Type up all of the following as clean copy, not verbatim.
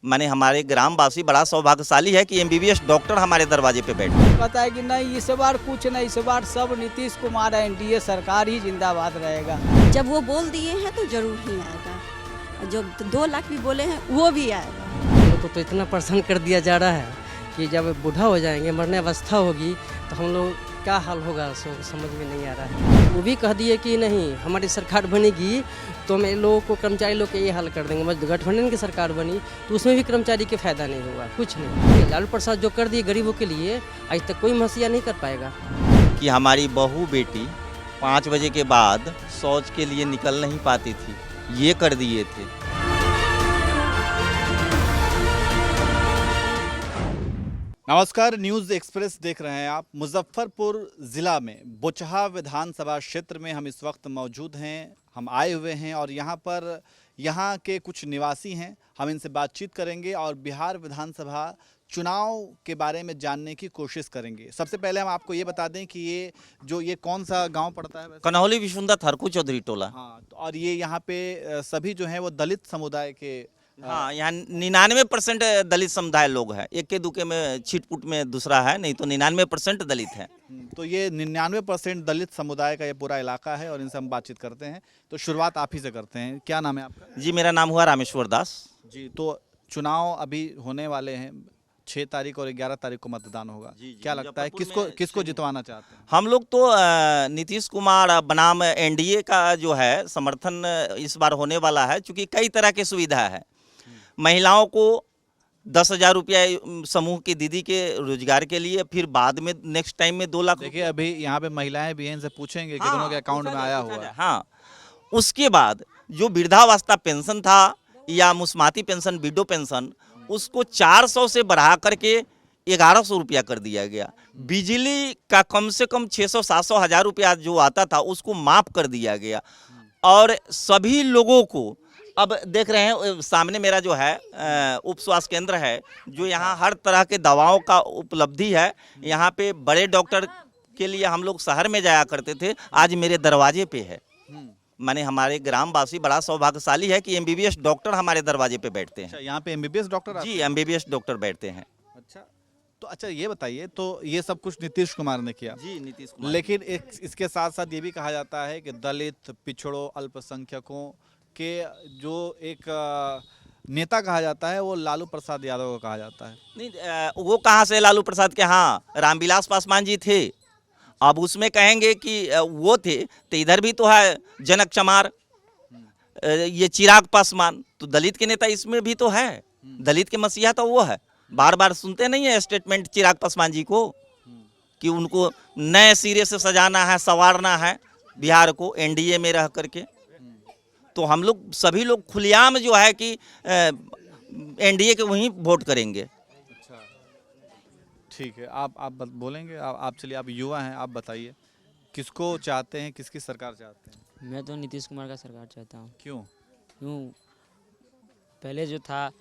माने हमारे ग्रामवासी बड़ा सौभाग्यशाली है कि एमबीबीएस डॉक्टर हमारे दरवाजे पे बैठे हैं। पता है कि नहीं, इस बार कुछ नहीं, इस बार सब नीतीश कुमार है, एनडीए सरकार ही जिंदाबाद रहेगा। जब वो बोल दिए हैं तो जरूर ही आएगा, जो 2 लाख भी बोले हैं वो भी आएगा। हम लोग को तो इतना परेशान कर दिया जा रहा है कि जब बूढ़ा हो जाएंगे, मरने अवस्था होगी, तो हम लोग क्या हाल होगा समझ में नहीं आ रहा है। वो भी कह दिए कि नहीं हमारी सरकार बनेगी तो हम लोगों को, कर्मचारी लोग के ये हाल कर देंगे। बस गठबंधन की सरकार बनी तो उसमें भी कर्मचारी के फायदा नहीं होगा, कुछ नहीं। लालू प्रसाद जो कर दिए गरीबों के लिए, आज तक कोई मसीहा नहीं कर पाएगा। कि हमारी बहू बेटी 5 बजे के बाद शौच के लिए निकल नहीं पाती थी, ये कर दिए थे। नमस्कार, न्यूज़ एक्सप्रेस देख रहे हैं आप। मुजफ्फरपुर ज़िला में बोचहा विधानसभा क्षेत्र में हम इस वक्त मौजूद हैं। हम आए हुए हैं और यहाँ के कुछ निवासी हैं, हम इनसे बातचीत करेंगे और बिहार विधानसभा चुनाव के बारे में जानने की कोशिश करेंगे। सबसे पहले हम आपको ये बता दें कि ये कौन सा गांव पड़ता है वैसे? कन्हौली विशुंदा थरकू चौधरी टोला। हाँ, तो और ये यहाँ पे सभी जो हैं वो दलित समुदाय के। हाँ, यहाँ 99% दलित समुदाय लोग हैं। एक के दुके में छिटपुट में दूसरा है, नहीं तो 99% दलित है। तो ये 99% दलित समुदाय का ये पूरा इलाका है और इनसे हम बातचीत करते हैं। तो शुरुआत आप ही से करते हैं। क्या नाम है आपका? जी, मेरा नाम हुआ रामेश्वर दास। जी, तो चुनाव अभी होने वाले हैं, 6 तारीख और 11 तारीख को मतदान होगा। क्या लगता है किसको जितवाना चाहते हैं? हम लोग तो नीतीश कुमार बनाम एनडीए का जो है समर्थन इस बार होने वाला है, क्योंकि कई तरह की सुविधा है। महिलाओं को 10,000 रुपया समूह की दीदी के रोजगार के लिए, फिर बाद में नेक्स्ट टाइम में 2 लाख। देखिए, अभी यहाँ पे महिलाएं भी हैं, इनसे पूछेंगे कि दोनों के अकाउंट में आया हुआ है। हाँ, उसके बाद जो वृद्धावस्था पेंशन था या मुस्माती पेंशन, विडो पेंशन, उसको 400 से बढ़ा करके 1100 रुपया कर दिया गया। बिजली का कम से कम 600-700 हज़ार रुपया जो आता था उसको माफ कर दिया गया। और सभी लोगों को अब देख रहे हैं, सामने मेरा जो है उप स्वास्थ्य केंद्र है, जो यहाँ हर तरह के दवाओं का उपलब्धि है। यहाँ पे बड़े डॉक्टर के लिए हम लोग शहर में जाया करते थे, आज मेरे दरवाजे पे है। माने हमारे ग्रामवासी बड़ा सौभाग्यशाली है कि एमबीबीएस डॉक्टर हमारे दरवाजे पे बैठते हैं। अच्छा, यहाँ पे एमबीबीएस डॉक्टर? जी, एमबीबीएस डॉक्टर बैठते हैं। अच्छा, ये बताइए, तो ये सब कुछ नीतीश कुमार ने किया। जी, नीतीश कुमार। लेकिन इसके साथ साथ ये भी कहा जाता है कि दलित, पिछड़ों, अल्पसंख्यकों के जो एक नेता कहा जाता है वो लालू प्रसाद यादव को कहा जाता है। नहीं, वो कहाँ से लालू प्रसाद के? हाँ, रामविलास पासवान जी थे। अब उसमें कहेंगे कि वो थे, तो इधर भी तो है जनक चमार, ये चिराग पासवान, तो दलित के नेता इसमें भी तो है। दलित के मसीहा तो वो है। बार बार सुनते नहीं है स्टेटमेंट चिराग पासवान जी को कि उनको नए सिरे से सजाना है, संवारना है बिहार को एनडीए में रह करके। तो हम लोग सभी लोग खुलेआम जो है कि एनडीए के वहीं वोट करेंगे। अच्छा, ठीक है। आप बोलेंगे? आप चलिए, आप युवा हैं, आप बताइए किसको चाहते हैं, किसकी सरकार चाहते हैं? मैं तो नीतीश कुमार का सरकार चाहता हूँ। क्यों? पहले जो था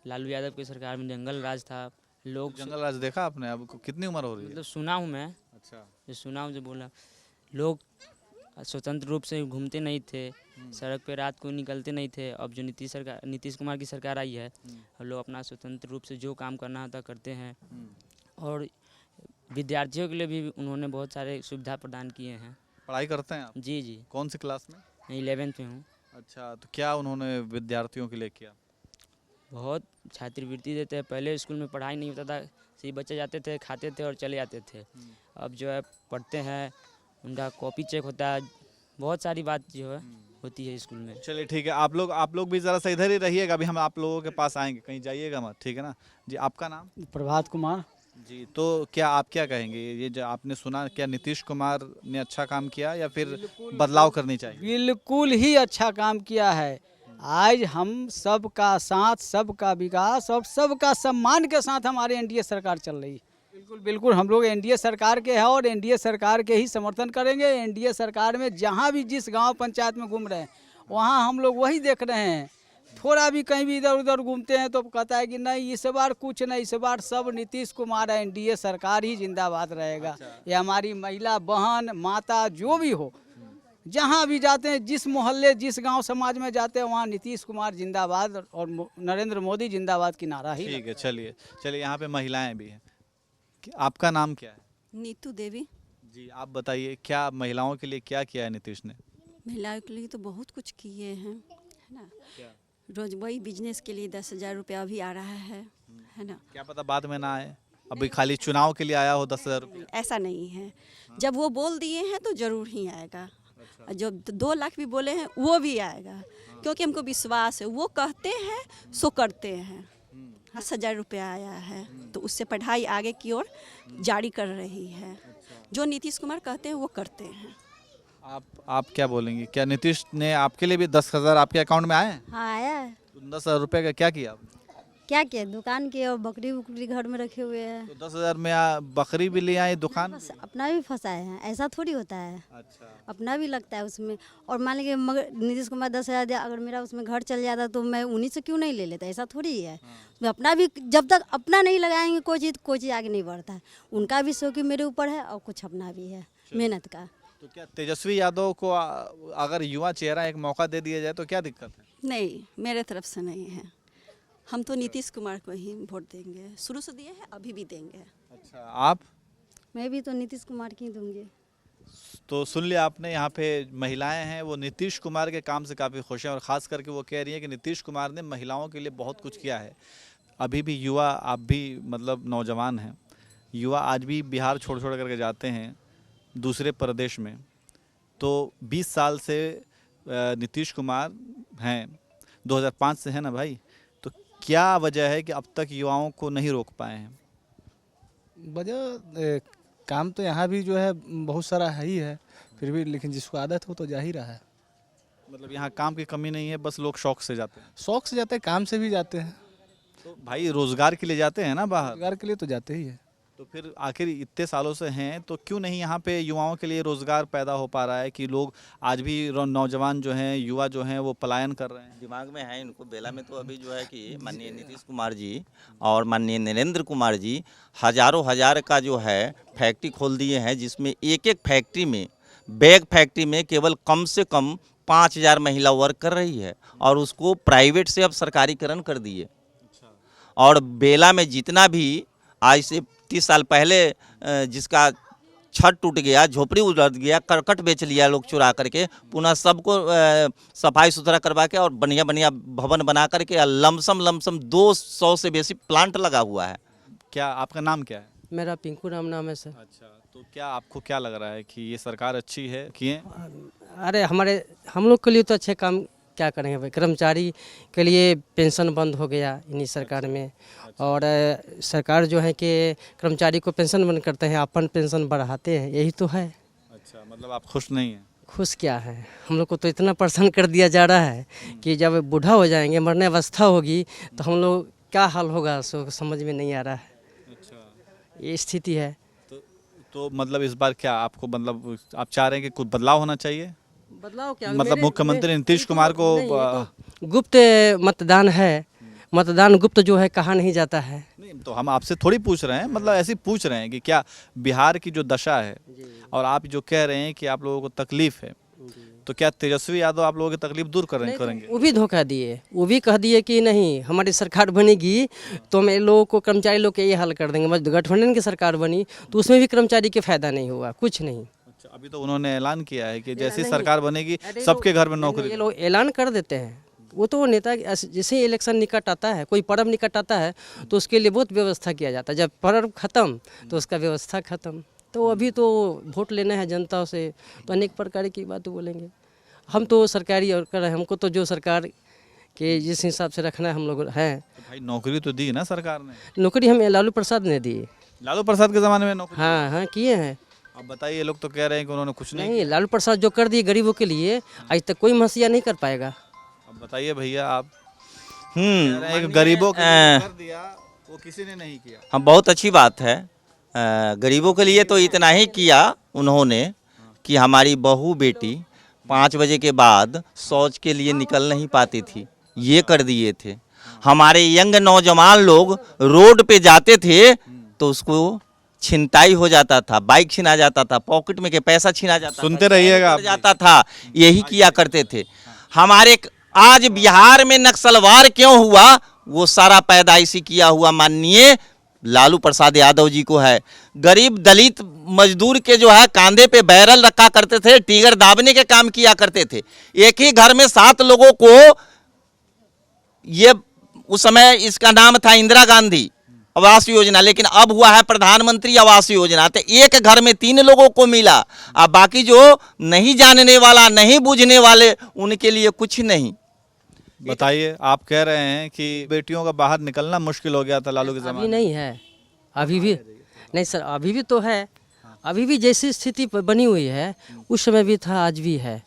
लालू यादव की सरकार में जंगल राज था। लोग जंगल राज देखा आपने? अब कितनी उम्र हो रही है? मतलब सुना हूँ मैं। अच्छा, जो सुना हूँ, जो बोला, लोग स्वतंत्र रूप से घूमते नहीं थे, सड़क पे रात को निकलते नहीं थे। अब जो नीतीश कुमार की सरकार आई है, लोग अपना स्वतंत्र रूप से जो काम करना होता करते हैं। और विद्यार्थियों के लिए भी उन्होंने बहुत सारे सुविधा प्रदान किए हैं। पढ़ाई करते हैं आप? जी जी। कौन सी क्लास में? मैं 11th में हूँ। अच्छा, तो क्या उन्होंने विद्यार्थियों के लिए किया? बहुत छात्रवृत्ति देते हैं। पहले स्कूल में पढ़ाई नहीं होता था, सही बच्चे जाते थे, खाते थे और चले जाते थे। अब जो है पढ़ते हैं, उनका कॉपी चेक होता है, बहुत सारी बात जो है होती है स्कूल में। चलिए, ठीक है। आप लोग भी ज़रा सा इधर ही रहिएगा, अभी हम आप लोगों के पास आएंगे, कहीं जाइएगा मत, ठीक है ना जी? आपका नाम? प्रभात कुमार जी। तो आप क्या कहेंगे, ये जो आपने सुना, क्या नीतीश कुमार ने अच्छा काम किया या फिर बदलाव करनी चाहिए? बिल्कुल ही अच्छा काम किया है। आज हम सबका साथ, सबका विकास और सबका सम्मान के साथ हमारे एनडीए सरकार चल रही है। बिल्कुल हम लोग एनडीए सरकार के हैं और एनडीए सरकार के ही समर्थन करेंगे। एनडीए सरकार में जहाँ भी जिस गांव पंचायत में घूम रहे हैं, वहाँ हम लोग वही देख रहे हैं। थोड़ा भी कहीं भी इधर उधर घूमते हैं तो कहता है कि नहीं, इस बार कुछ नहीं, इस बार सब नीतीश कुमार है, एनडीए सरकार ही जिंदाबाद रहेगा। ये हमारी महिला बहन, माता जो भी हो, जहाँ भी जाते हैं, जिस मोहल्ले जिस गांव समाज में जाते हैं, वहाँ नीतीश कुमार जिंदाबाद और नरेंद्र मोदी जिंदाबाद की नारा ही। ठीक है, चलिए चलिए, यहाँ पे महिलाएं भी हैं। आपका नाम क्या है? नीतू देवी। जी, आप बताइए, क्या महिलाओं के लिए क्या किया है नीतीश ने? महिलाओं के लिए तो बहुत कुछ किए हैं, है ना। रोज वही बिजनेस के लिए 10,000 रुपया भी आ रहा है ना। क्या पता बाद में ना आए, अभी खाली चुनाव के लिए आया हो 10,000 रुपये। ऐसा नहीं है, जब वो बोल दिए हैं तो ज़रूर ही आएगा। और जो 2 लाख भी बोले हैं वो भी आएगा, क्योंकि हमको विश्वास है, वो कहते हैं सो करते हैं। 10,000 रुपया आया है तो उससे पढ़ाई आगे की ओर जारी कर रही है। जो नीतीश कुमार कहते हैं वो करते हैं। आप क्या बोलेंगे? क्या नीतीश ने आपके लिए भी 10,000 आपके अकाउंट में आए हैं? हाँ आया है। तो 10,000 रुपये का क्या किया आपने? क्या किया, दुकान की और बकरी उकरी घर में रखे हुए हैं। तो 10,000 में बकरी भी ले आए, दुकान भी? अपना भी फंसाए हैं, ऐसा थोड़ी होता है। अच्छा, अपना भी लगता है उसमें। और मान लीजिए मगर नीतीश कुमार 10,000 दिया, अगर मेरा उसमें घर चल जाता तो मैं उन्हीं से क्यों नहीं ले लेता, ऐसा थोड़ी ही है। मैं अपना भी, जब तक अपना नहीं लगाएंगे कोई चीज़ आगे नहीं बढ़ता है। उनका भी शौक मेरे ऊपर है और कुछ अपना भी है मेहनत का। तो क्या तेजस्वी यादव को अगर युवा चेहरा एक मौका दे दिया जाए तो क्या दिक्कत है? नहीं, मेरे तरफ से नहीं है। हम तो नीतीश कुमार को ही वोट देंगे, शुरू से दिए हैं, अभी भी देंगे। अच्छा, आप? मैं भी तो नीतीश कुमार की दूंगी। तो सुन लिया आपने, यहाँ पे महिलाएं हैं, वो नीतीश कुमार के काम से काफ़ी खुश हैं और ख़ास करके वो कह रही हैं कि नीतीश कुमार ने महिलाओं के लिए बहुत कुछ किया है। अभी भी युवा, आप भी मतलब नौजवान हैं, युवा आज भी बिहार छोड़ छोड़ करके जाते हैं दूसरे प्रदेश में। तो 20 साल से नीतीश कुमार हैं, 2005 से है ना भाई, तो क्या वजह है कि अब तक युवाओं को नहीं रोक पाए हैं? वजह काम तो यहाँ भी जो है बहुत सारा है ही है, फिर भी लेकिन जिसको आदत हो तो जा ही रहा है। मतलब यहाँ काम की कमी नहीं है, बस लोग शौक से जाते हैं। शौक से जाते हैं, काम से भी जाते हैं, तो भाई रोजगार के लिए जाते हैं ना बाहर, रोजगार के लिए तो जाते ही है। तो फिर आखिर इतने सालों से हैं तो क्यों नहीं यहाँ पे युवाओं के लिए रोजगार पैदा हो पा रहा है कि लोग आज भी नौजवान जो हैं, युवा जो हैं, वो पलायन कर रहे हैं? दिमाग में है इनको। बेला में तो अभी जो है कि माननीय नीतीश कुमार जी और माननीय नरेंद्र कुमार जी हजारों हजार का जो है फैक्ट्री खोल दिए हैं, जिसमें एक एक फैक्ट्री में, बैग फैक्ट्री में केवल कम से कम 5,000 महिला वर्क कर रही है और उसको प्राइवेट से अब सरकारीकरण कर दिए। और बेला में जितना भी आज से 30 साल पहले जिसका छत टूट गया, झोपड़ी उलट गया, करकट बेच लिया लोग चुरा करके, पुनः सबको सफाई सुथरा करवा के और बढ़िया बढ़िया भवन बना करके लमसम 200 से बेसी प्लांट लगा हुआ है। क्या आपका नाम क्या है? मेरा पिंकू नाम है सर। अच्छा, तो क्या आपको क्या लग रहा है कि ये सरकार अच्छी है, किए? अरे हम लोग के लिए तो अच्छे काम क्या करेंगे भाई। कर्मचारी के लिए पेंशन बंद हो गया इन्हीं सरकार में, और सरकार जो है कि कर्मचारी को पेंशन बंद करते हैं, अपन पेंशन बढ़ाते हैं, यही तो है। अच्छा, मतलब आप खुश नहीं हैं? खुश क्या है, हम लोग को तो इतना परेशान कर दिया जा रहा है कि जब बूढ़ा हो जाएंगे, मरने अवस्था होगी, तो हम लोग क्या हाल होगा सो समझ में नहीं आ रहा है। अच्छा, ये स्थिति है। तो मतलब इस बार क्या आपको, मतलब आप चाह रहे हैं कि कुछ बदलाव होना चाहिए? बदलाव क्या, मतलब मुख्यमंत्री नीतीश कुमार को गुप्त मतदान है, मतदान गुप्त जो है कहा नहीं जाता है। नहीं, तो हम आपसे थोड़ी पूछ रहे हैं, मतलब ऐसे पूछ रहे हैं कि क्या बिहार की जो दशा है और आप जो कह रहे हैं कि आप लोगों को तकलीफ है, तो क्या तेजस्वी यादव आप लोगों की तकलीफ दूर करेंगे? वो भी धोखा दिए, वो भी कह दिए कि नहीं हमारी सरकार बनेगी तो हम लोगों को, कर्मचारी लोग के ये हाल कर देंगे। बस गठबंधन की सरकार बनी तो उसमें भी कर्मचारी के फायदा नहीं हुआ, कुछ नहीं। अच्छा, अभी तो उन्होंने ऐलान किया है कि जैसी सरकार बनेगी सबके घर में नौकरी। ये लोग ऐलान कर देते हैं, वो तो नेता जैसे इलेक्शन निकट आता है, कोई पर्व निकट आता है तो उसके लिए बहुत व्यवस्था किया जाता है। जब पर्व खत्म तो उसका व्यवस्था खत्म। तो अभी तो वोट लेना है जनता से, तो अनेक प्रकार की बात बोलेंगे। हम तो सरकारी और कर, हमको तो जो सरकार के जिस हिसाब से रखना है हम लोग हैं। तो भाई नौकरी तो दी ना सरकार ने? नौकरी हमें लालू प्रसाद ने दी। लालू प्रसाद के ज़माने में नौकरी? हाँ किए हैं। अब बताइए, लोग तो कह रहे हैं कि उन्होंने कुछ नहीं नहीं, लालू प्रसाद जो कर दिए गरीबों के लिए, आज तक कोई महसिया नहीं कर पाएगा। अब बताइए भैया, आप कह रहे हैं कि गरीबों के लिए कर दिया, वो किसी ने नहीं किया। हाँ, बहुत अच्छी बात है। गरीबों के लिए तो इतना ही किया उन्होंने कि हमारी बहू बेटी 5 बजे के बाद शौच के लिए निकल नहीं पाती थी, ये कर दिए थे। हमारे यंग नौजवान लोग रोड पे जाते थे तो उसको छिनताई हो जाता था, बाइक छीना जाता था, पॉकेट में के पैसा छीना जाता था, सुनते रहिएगा चोरी जाता था, यही किया करते थे हमारे। आज बिहार में नक्सलवार क्यों हुआ, वो सारा पैदाइशी किया हुआ माननीय लालू प्रसाद यादव जी को है। गरीब दलित मजदूर के जो है कांधे पे बैरल रखा करते थे, टीगर दाबने के काम किया करते थे। एक ही घर में 7 लोगों को, ये उस समय इसका नाम था इंदिरा गांधी आवास योजना, लेकिन अब हुआ है प्रधानमंत्री आवास योजना। तो एक घर में 3 लोगों को मिला, अब बाकी जो नहीं जानने वाला, नहीं बूझने वाले, उनके लिए कुछ नहीं। बताइए, आप कह रहे हैं कि बेटियों का बाहर निकलना मुश्किल हो गया था लालू के अभी ज़माने में। नहीं है, अभी भी नहीं सर, अभी भी तो है। अभी भी जैसी स्थिति बनी हुई है उस समय भी था, आज भी है,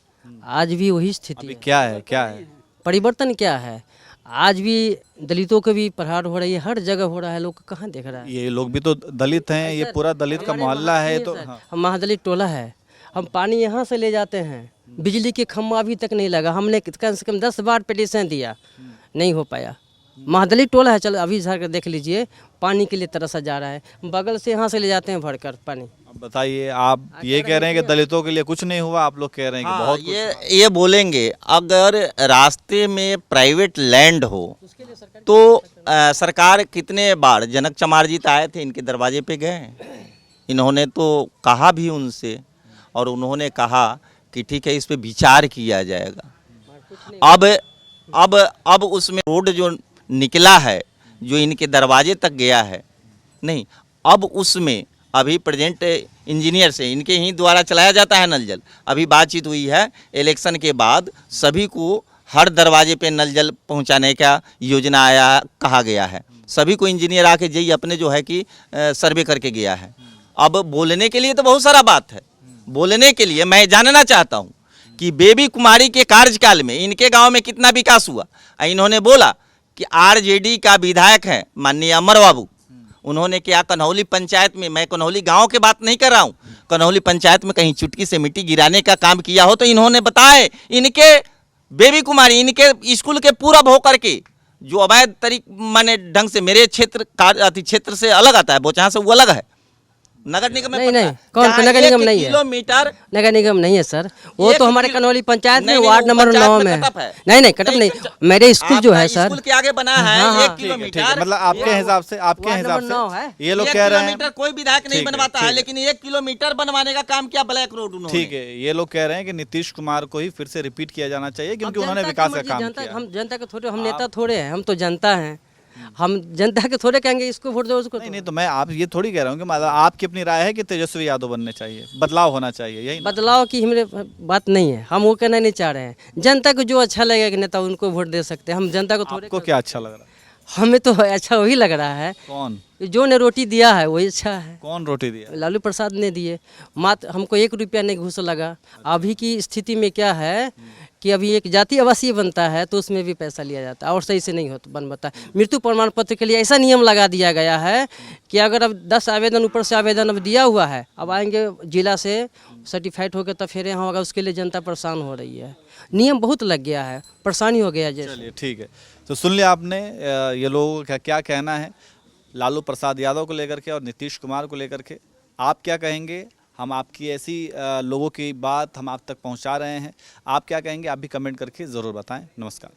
आज भी वही स्थिति अभी है। क्या है, क्या है? परिवर्तन क्या है? आज भी दलितों के भी प्रहार हो रही है, हर जगह हो रहा है, लोग कहाँ देख रहा है? ये लोग भी तो दलित हैं, ये पूरा दलित का मोहल्ला है। तो हाँ। हम महादलित टोला है, हम पानी यहाँ से ले जाते हैं, बिजली के खम्भा अभी तक नहीं लगा। हमने कम से कम 10 बार पिटीशन दिया, नहीं हो पाया। महादलित टोला है, चलो अभी जाकर देख लीजिए, पानी के लिए तरसा जा रहा है, बगल से यहाँ से ले जाते हैं भरकर पानी। अब बताइए, आप ये कह रहे हैं कि दलितों के लिए कुछ नहीं हुआ, आप लोग कह रहे हैं कि हाँ, बहुत कुछ। ये बोलेंगे अगर रास्ते में प्राइवेट लैंड हो तो सरकार कितने बार, जनक चमार जी तो आए थे, इनके दरवाजे पे गए, इन्होंने तो कहा भी उनसे, और उन्होंने कहा कि ठीक है इस पे विचार किया जाएगा। अब उसमें रोड जो निकला है, जो इनके दरवाजे तक गया है, नहीं, अब उसमें अभी प्रेजेंट इंजीनियर से इनके ही द्वारा चलाया जाता है नल जल। अभी बातचीत हुई है, इलेक्शन के बाद सभी को हर दरवाजे पे नल जल पहुंचाने का योजना आया, कहा गया है। सभी को इंजीनियर आके जई अपने जो है कि सर्वे करके गया है। अब बोलने के लिए तो बहुत सारा बात है, बोलने के लिए मैं जानना चाहता हूँ कि बेबी कुमारी के कार्यकाल में इनके गांव में कितना विकास हुआ। इन्होंने बोला कि आरजेडी का विधायक है माननीय अमर बाबू, उन्होंने क्या कन्हौली पंचायत में, मैं कन्हौली गांव की बात नहीं कर रहा हूं, कन्हौली पंचायत में कहीं चुटकी से मिट्टी गिराने का काम किया हो तो इन्होंने बताए। इनके बेबी कुमारी इनके स्कूल के पूरा हो करके जो अवैध माने ढंग से मेरे क्षेत्र से अलग आता है, बोचहा से वो अलग है, नगर निगम में नहीं पड़ता नहीं, है। कौन जहाँ नगर निगम 1 नहीं है? किलोमीटर नगर निगम नहीं है सर, वो एक तो हमारे किलो- कनौली पंचायत में नहीं, वार्ड नहीं, नंबर पंचायत 9 में में कटअप है। नहीं कटअप नहीं, मेरे स्कूल जो है सर, स्कूल के आगे बना है हाँ, हाँ। 1 ठीक है, ठीक है। किलोमीटर। मतलब आपके हिसाब से, वार्ड नंबर 9 है। ये लोग 1 कह रहे हैं, किलोमीटर कोई विधायक नहीं ठीक है, बनवाता ठीक है, है। लेकिन 1 किलोमीटर बनवाने का काम किया ब्लैक रोड उन्होंने। ठीक है, ये लोग कह रहे हैं कि नीतीश कुमार को ही फिर से रिपीट किया जाना चाहिए क्योंकि अब उन्होंने जनता की विकास का मर्जी, काम जनता- किया। हम जनता के थोड़े, हम नेता थोड़े हैं, हम तो जनता हैं, हम जनता के थोड़े कहेंगे इसको वोट दो उसको। नहीं नहीं, तो मैं आप ये थोड़ी कह रहा हूँ कि मतलब आपकी अपनी राय है कि तेजस्वी यादव बनने चाहिए, बदलाव होना चाहिए, यही ना? बदलाव की हमारे बात नहीं है, हम वो कहना नहीं चाह रहे हैं। जनता को जो अच्छा लगेगा कि नेता उनको वोट दे सकते हैं, हम जनता को थोड़े। आपको क्या अच्छा लग रहा है? हमें तो अच्छा वही लग रहा है, कौन जो ने रोटी दिया है वही अच्छा है। कौन रोटी दिया? लालू प्रसाद ने दिए, मात्र हमको 1 रुपया नहीं घूस लगा। अभी की स्थिति में क्या है कि अभी एक जाति आवासीय बनता है तो उसमें भी पैसा लिया जाता है और सही से नहीं होता बन पाता। मृत्यु प्रमाण पत्र के लिए ऐसा नियम लगा दिया गया है कि अगर अब 10 आवेदन ऊपर से आवेदन अब दिया हुआ है, अब आएंगे जिला से सर्टिफाइड होकर तब फिर यहाँ होगा, उसके लिए जनता परेशान हो रही है। नियम बहुत लग गया है, परेशानी हो गया है जैसे। चलिए ठीक है, तो सुन लिया आपने ये लोगों का क्या कहना है लालू प्रसाद यादव को लेकर के और नीतीश कुमार को लेकर के। आप क्या कहेंगे? हम आपकी ऐसी लोगों की बात हम आप तक पहुंचा रहे हैं, आप क्या कहेंगे आप भी कमेंट करके ज़रूर बताएं। नमस्कार।